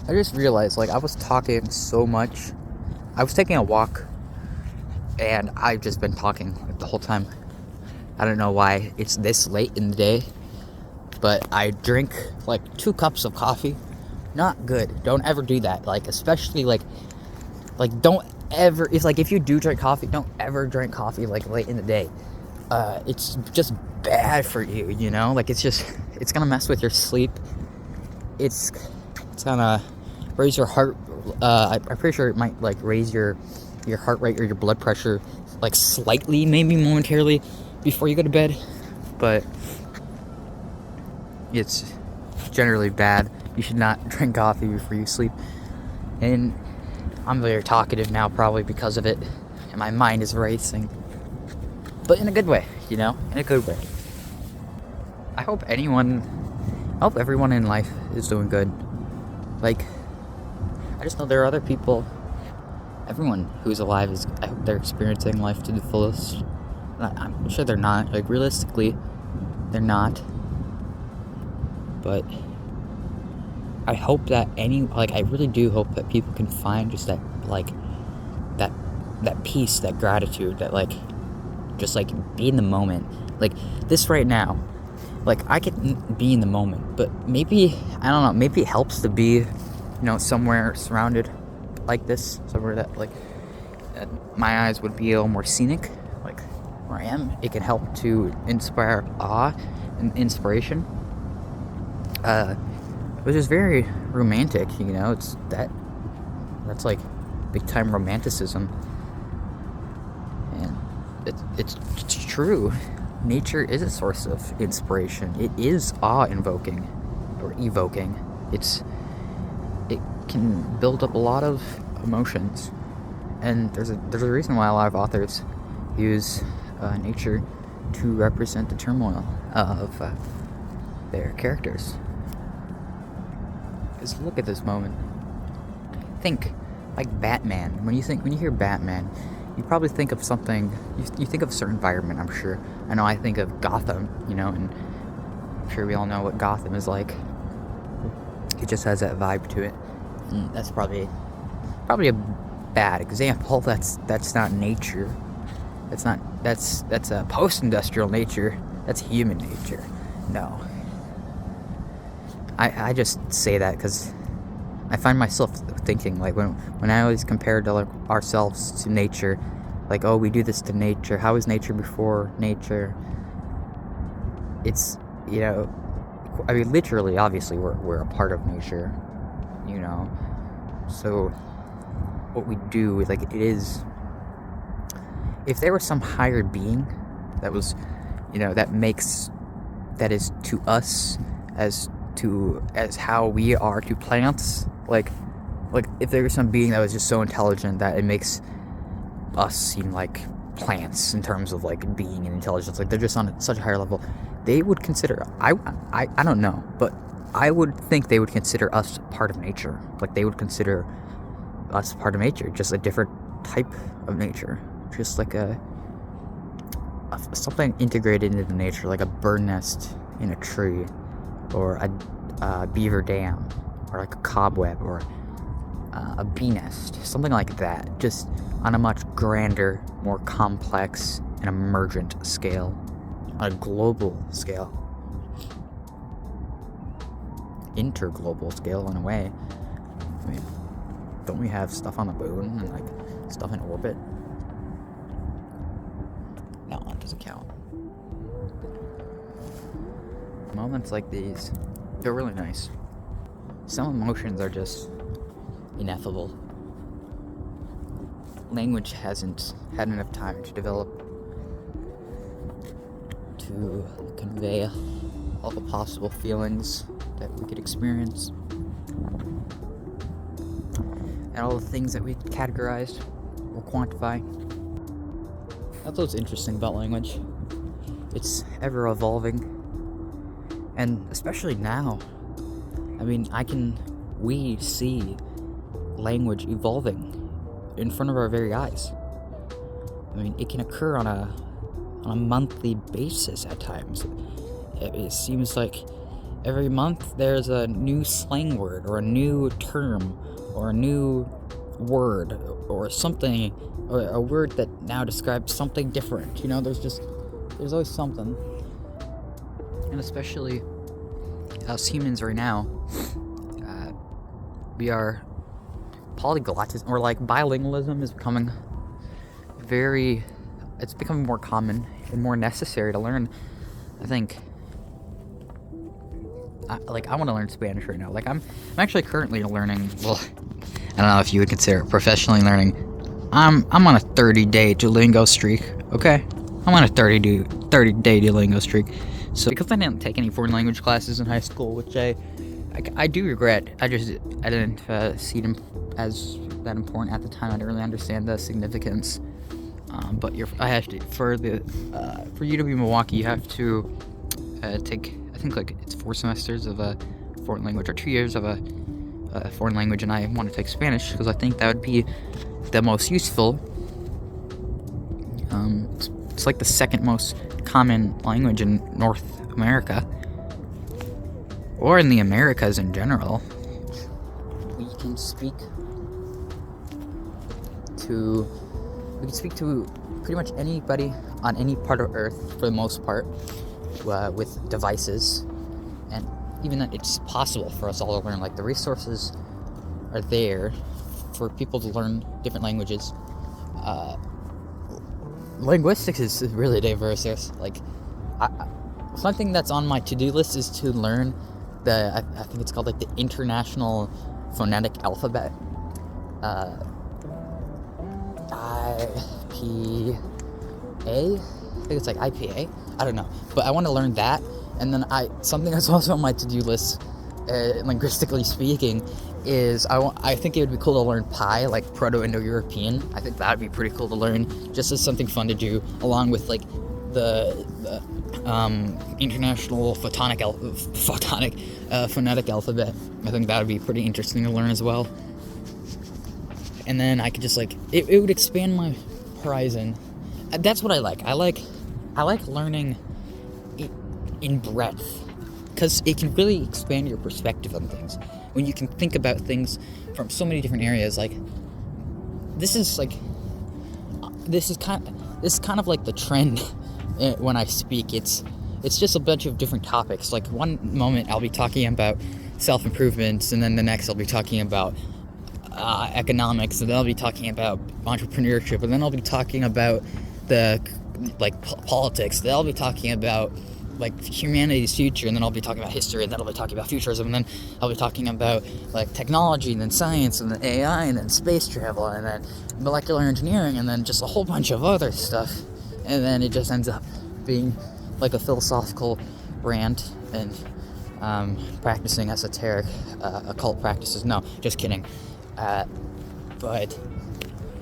I just realized, like, I was talking so much. I was taking a walk, and I've just been talking like, the whole time. I don't know why it's this late in the day, but I drink like 2 cups of coffee. Not good. Don't ever do that. Like, especially like don't ever. It's like if you do drink coffee, don't ever drink coffee like late in the day. It's just bad for you, you know. Like it's gonna mess with your sleep. It's gonna raise your heart. I'm pretty sure it might like raise your heart rate or your blood pressure like slightly, maybe momentarily, before you go to bed. But it's generally bad. You should not drink coffee before you sleep. And I'm very talkative now, probably because of it, and my mind is racing. But in a good way, you know, in a good way. I hope everyone in life is doing good. Like, I just know there are other people. Everyone who's alive I hope they're experiencing life to the fullest. I'm sure they're not. Like, realistically, they're not. But I hope that I really do hope that people can find just that, like, that peace, that gratitude, that, like, just, like, be in the moment. Like, this right now, like, I can be in the moment, but maybe, I don't know, maybe it helps to be, you know, somewhere surrounded like this, somewhere that, like, my eyes would be a little more scenic, like, where I am. It can help to inspire awe and inspiration, which is very romantic, you know. That's like big time romanticism, and it's true. Nature is a source of inspiration. It is awe-invoking or evoking. It can build up a lot of emotions, and there's a reason why a lot of authors use nature to represent the turmoil of their characters. Because look at this moment. Think like Batman. When you hear Batman, you probably think of something. You think of a certain environment. I'm sure. I know. I think of Gotham. You know, and I'm sure we all know what Gotham is like. It just has that vibe to it, and that's probably a bad example. That's not nature. That's a post-industrial nature. That's human nature. No. I just say that because I find myself thinking, like, when I always compare to, like, ourselves to nature, like, oh, we do this to nature. How was nature before nature? It's, you know, I mean, literally, obviously, we're a part of nature, you know. So what we do, like, it is, if there was some higher being that was, you know, that is to us as how we are to plants, like if there was some being that was just so intelligent that it makes us seem like plants in terms of, like, being and intelligence, like they're just on such a higher level, they would consider, I don't know, but I would think they would consider us part of nature. Like, they would consider us part of nature, just a different type of nature, just like something integrated into nature, like a bird nest in a tree, or a beaver dam, or like a cobweb, or a bee nest, something like that, just on a much grander, more complex and emergent scale, on a global scale, interglobal scale in a way. I mean, don't we have stuff on the moon and, like, stuff in orbit? No, that doesn't count. Moments like these, they're really nice. Some emotions are just ineffable. Language hasn't had enough time to develop to convey all the possible feelings that we could experience, and all the things that we categorized or quantify. That's what's interesting about language. It's ever evolving. And especially now, I mean, we see language evolving in front of our very eyes. I mean, it can occur on a monthly basis at times. It seems like Every month there's a new slang word or a new term or a new word or something, or a word that now describes something different. You know, there's always something. And especially us humans right now, we are polyglots, or like bilingualism is becoming it's becoming more common and more necessary to learn. I think I want to learn Spanish right now. Like I'm actually currently learning. Well, I don't know if you would consider it professionally learning. I'm on a 30-day Duolingo streak. Okay, I'm on a 30-day Duolingo streak. So because I didn't take any foreign language classes in high school, which I do regret. I didn't see them as that important at the time. I didn't really understand the significance. But for you to be in Milwaukee, you have to take, I think, like it's 4 semesters of a foreign language or 2 years of a foreign language, and I want to take Spanish because I think that would be the most useful. It's like the second most common language in North America, or in the Americas in general. We can speak to pretty much anybody on any part of Earth for the most part, with devices, and even that it's possible for us all to learn. Like the resources are there for people to learn different languages. Linguistics is really diverse. There's like something that's on my to-do list is to learn I think it's called like the International Phonetic Alphabet. IPA? I think it's like IPA. I don't know, but I want to learn that. And then something that's also on my to-do list, linguistically speaking, is I think it would be cool to learn Pi, like Proto-Indo-European. I think that would be pretty cool to learn, just as something fun to do, along with like the International Phonetic Alphabet. I think that would be pretty interesting to learn as well. And then I could just like it would expand my horizon. That's what I like. I like learning in breadth, because it can really expand your perspective on things when you can think about things from so many different areas. Like this is kind of like the trend when I speak. It's just a bunch of different topics. Like one moment I'll be talking about self-improvement, and then the next I'll be talking about economics, and then I'll be talking about entrepreneurship, and then I'll be talking about politics, then I'll be talking about like humanity's future, and then I'll be talking about history, and then I'll be talking about futurism, and then I'll be talking about like technology, and then science, and then AI, and then space travel, and then molecular engineering, and then just a whole bunch of other stuff. And then it just ends up being like a philosophical rant and practicing esoteric occult practices. No, just kidding. But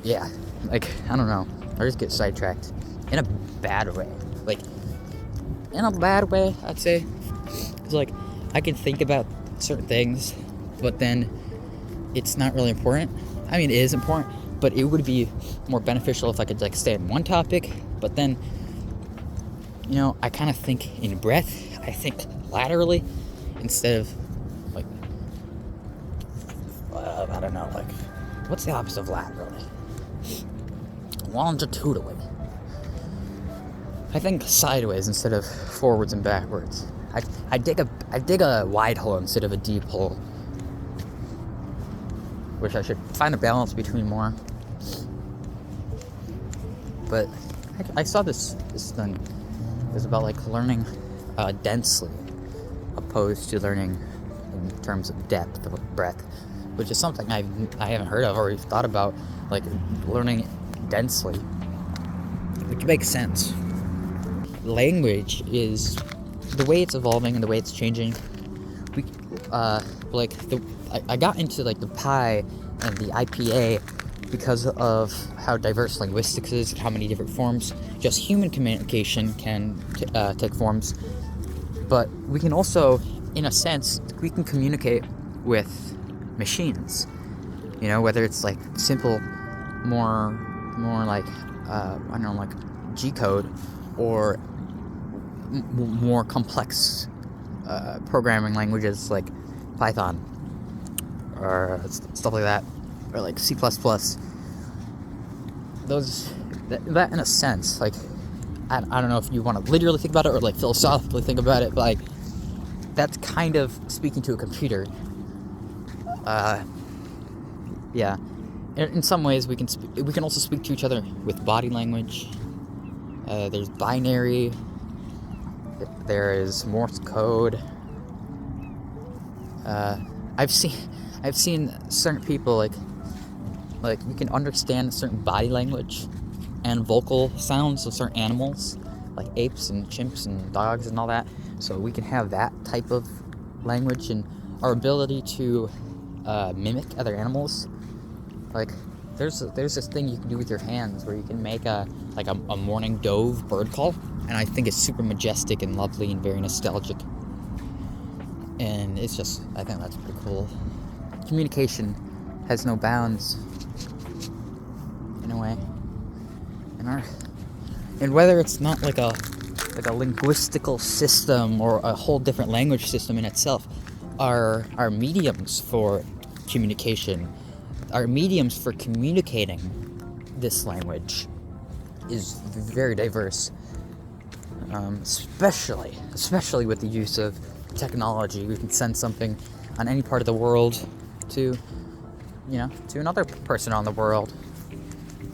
yeah, like I don't know, I just get sidetracked in a bad way. Like in a bad way, I'd say. Cause like I can think about certain things, but then it's not really important. I mean, it is important, but it would be more beneficial if I could like stay on one topic. But then, you know, I kind of think in breadth. I think laterally instead of like I don't know, like what's the opposite of laterally? Longitudinally. I think sideways instead of forwards and backwards. I dig a wide hole instead of a deep hole, which I should find a balance between more. But I saw this thing. It was about like learning densely opposed to learning in terms of depth or breadth, which is something I haven't heard of or thought about, like learning densely, which makes sense. Language is the way it's evolving and the way it's changing. I got into like the Pi and the IPA because of how diverse linguistics is and how many different forms just human communication can take forms. But we can also, in a sense, we can communicate with machines. You know, whether it's like simple, more like I don't know, like G code, or more complex programming languages like Python or stuff like that, or like C++. Those that in a sense, like I don't know if you want to literally think about it or like philosophically think about it, but like that's kind of speaking to a computer. Yeah. In some ways, we can also speak to each other with body language. There's binary. There is Morse code. I've seen certain people like you can understand certain body language and vocal sounds of certain animals, like apes and chimps and dogs and all that. So we can have that type of language, and our ability to mimic other animals. Like there's this thing you can do with your hands where you can make a morning dove bird call, and I think it's super majestic and lovely and very nostalgic. And I think that's pretty cool. Communication has no bounds, in a way. And whether it's not like a linguistical system or a whole different language system in itself, our mediums for communication, our mediums for communicating this language is very diverse. Especially with the use of technology. We can send something on any part of the world to another person on the world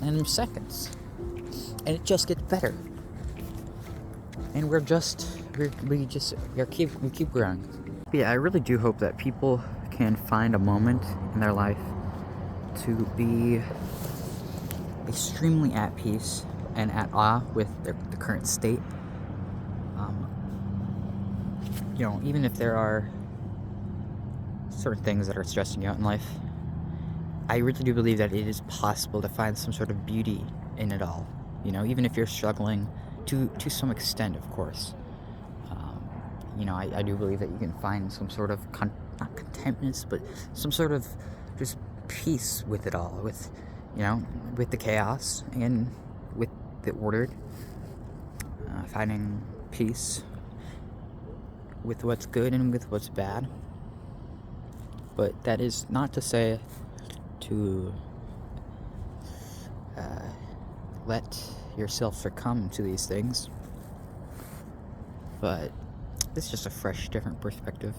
in seconds, and it just gets better. And we keep growing. But yeah, I really do hope that people can find a moment in their life to be extremely at peace and at awe with the current state. Even if there are certain things that are stressing you out in life, I really do believe that it is possible to find some sort of beauty in it all. Even if you're struggling to some extent, of course. I do believe that you can find some sort of not contentness, but some sort of just peace with it all, with the chaos and with the ordered. Finding peace with what's good and with what's bad. But that is not to say to let yourself succumb to these things. But it's just a fresh, different perspective.